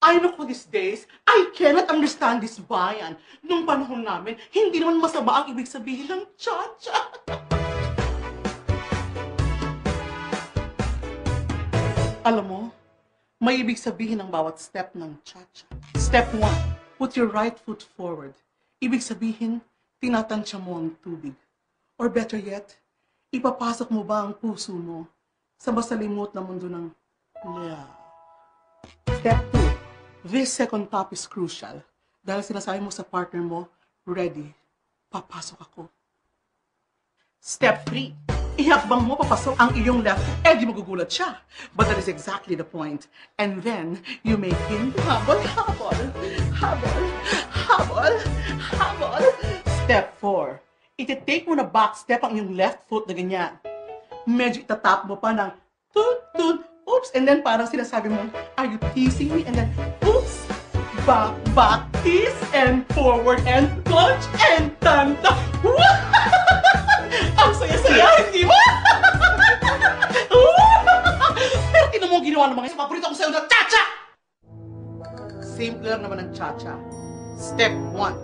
Ay, naku, these days, I cannot understand this bayan. Nung panahon namin, hindi naman masama ang ibig sabihin ng cha-cha. Alam mo, may ibig sabihin ang bawat step ng cha-cha. Step 1, put your right foot forward. Ibig sabihin, tinatansya mo ang tubig. Or better yet, ipapasok mo ba ang puso mo sa masalimot na mundo ng love? Step 2, this second top is crucial. Dahil sinasabi mo sa partner mo, ready, papasok ako. Step 3, ihakbang mo papasok ang iyong left, di magugulat siya. But that is exactly the point. And then, you make him habol, habol, habol, habol, habol. Step 4, iti-take mo na back step ang iyong left foot na ganyan. Medyo itatap mo pa ng tut, tut, oops, and then parang sinasabi mo, are you teasing me? And then, oops, back, back, tease, and forward, and clutch, and tanta. Ang saya-saya, hindi ba? Pero tinan mo ang ginawa ng mga isa. Paborito ko sa'yo na cha-cha! Simple lang naman ang cha-cha. Step 1.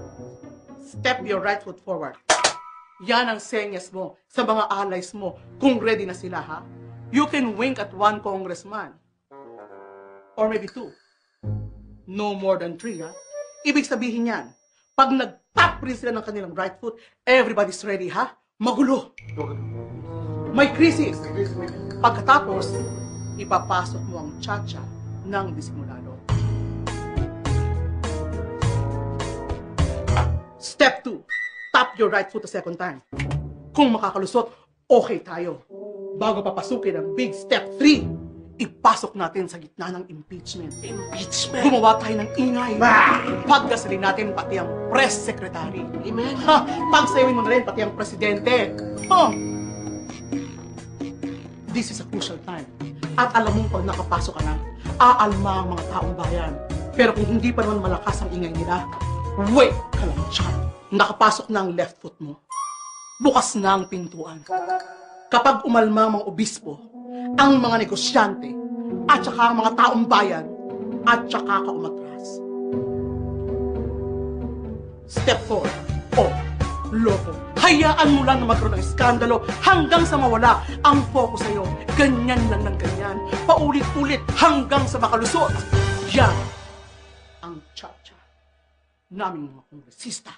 Step your right foot forward. Yan ang senyas mo sa mga allies mo kung ready na sila, ha? You can wink at one congressman. Or maybe 2. No more than 3, ha? Ibig sabihin yan, pag nag-tap rin sila ng kanilang right foot, everybody's ready, ha? Magulo. May krisis. Pagkatapos, ipapasok mo ang cha-cha ng disimulado. Step 2, tap your right foot a second time. Kung makakalusot, okay tayo. Bago papasukin ang big step 3, ipasok natin sa gitna ng impeachment. Impeachment? Gumawa tayo ng ingay. Pagdasalin natin pati ang press secretary. Amen. Pagsayawin mo na rin pati ang presidente. This is a crucial time. At alam mo pag nakapasok ka na, aalma ang mga taong bayan. Pero kung hindi pa naman malakas ang ingay nila, wait ka lang dyan. Nakapasok na ang left foot mo. Bukas na ang pintuan. Kapag umalma ang mga obispo, ang mga negosyante, at saka ang mga taong bayan, at saka ka umatras. Step 4. Loko. Hayaan mo lang na magkaroon ng iskandalo hanggang sa mawala ang focus sa'yo. Ganyan lang ng ganyan. Paulit-ulit hanggang sa makalusot. Yan ang cha-cha naming mga kongresista.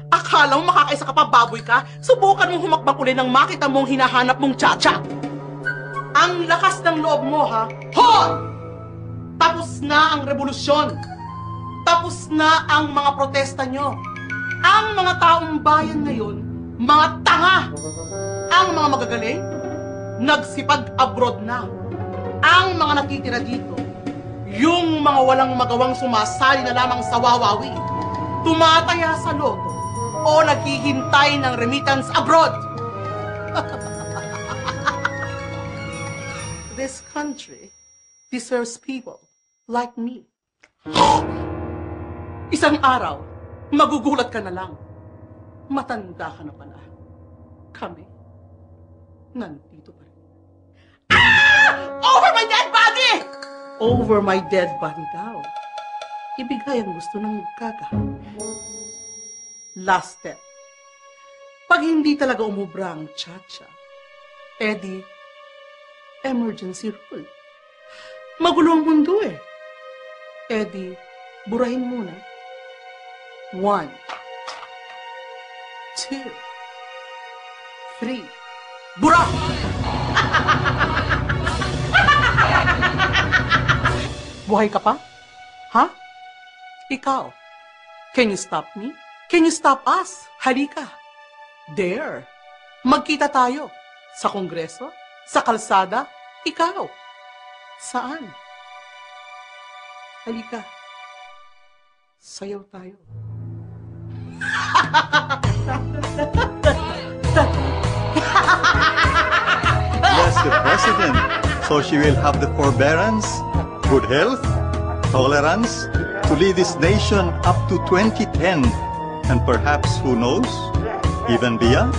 Akala mo makakaisa ka pa, baboy ka? Subukan mong humakbang uli nang makita mong hinahanap mong cha-cha. Ang lakas ng loob mo, ha? Hoy! Tapos na ang revolusyon. Tapos na ang mga protesta nyo. Ang mga taong bayan ngayon, mga tanga. Ang mga magagaling, nagsipag-abroad na. Ang mga natitira dito, yung mga walang magawang sumasali na lamang sa wawawi, tumataya sa loto, o naghihintay ng remittance abroad. This country deserves people like me. Isang araw, magugulat ka na lang. Matanda ka na pala. Kami, nandito pa rin. Over my dead body! Over my dead body daw. Ibigay ang gusto ng gaga. Last step. Pag hindi talaga umubra ang cha-cha, edi, emergency rule. Magulo ang mundo eh. Edi, burahin muna. 1, 2, 3. Bura! Buhay ka pa? Ha? Ikaw? Can you stop me? Can you stop us? Halika. There. Magkita tayo. Sa kongreso? Sa kalsada? Ikaw. Saan? Halika. Sayaw tayo. Yes, the president. So she will have the forbearance, good health, tolerance to lead this nation up to 2010 and perhaps, who knows, even beyond.